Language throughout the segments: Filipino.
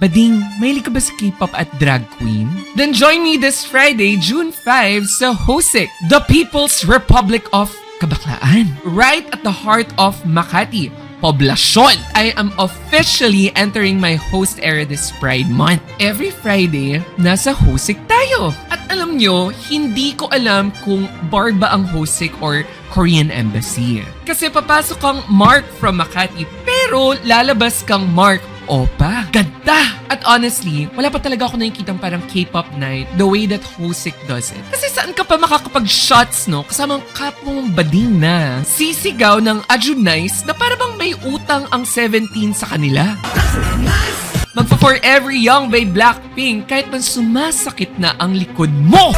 Bading, mahilig ka ba sa K-pop at drag queen? Then join me this Friday, June 5 sa Hosik, the People's Republic of Kabaklaan. Right at the heart of Makati, Poblacion. I am officially entering my host era this Pride Month. Every Friday, nasa Hosik tayo. At alam nyo, hindi ko alam kung bar ba ang Hosik or Korean Embassy. Kasi papasok kang Mark from Makati, pero lalabas kang Mark Opa. Ganda! At honestly, wala pa talaga ako nakikitang parang K-pop night the way that Hosik does it. Kasi saan ka pa makakapag-shots, no? Kasama ang kapwa mong bading na sisigaw ng Ajunice na para bang may utang ang 17 sa kanila. Magpa-forever young by Blackpink kahit man sumasakit na ang likod mo!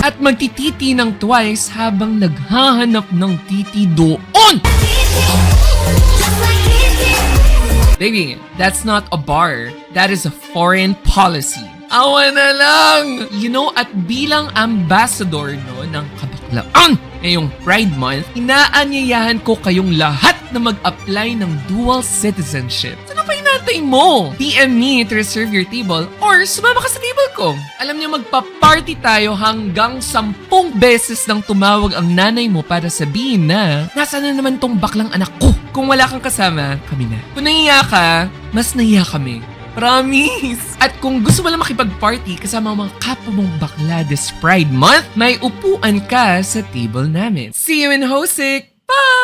At magtititi ng twice habang naghahanap ng titi doon! Baby, that's not a bar. That is a foreign policy. Awa na lang! You know, at bilang ambassador no, ng kabaklaan ngayong Pride Month, inaanyayahan ko kayong lahat na mag-apply ng dual citizenship. Ano pa hinatay mo? DM me to reserve your table or sumama ka sa table ko. Alam niyo, magpa-party tayo hanggang 10 beses nang tumawag ang nanay mo para sabihin na nasaan na naman tong baklang anak ko. Kung wala kang kasama, kami na. Kung nahiya ka, mas nahiya kami. Promise! At kung gusto mo lang makipag-party kasama ang mga kapwa mong bakla this Pride Month, may upuan ka sa table namin. See you in Hosik! Bye!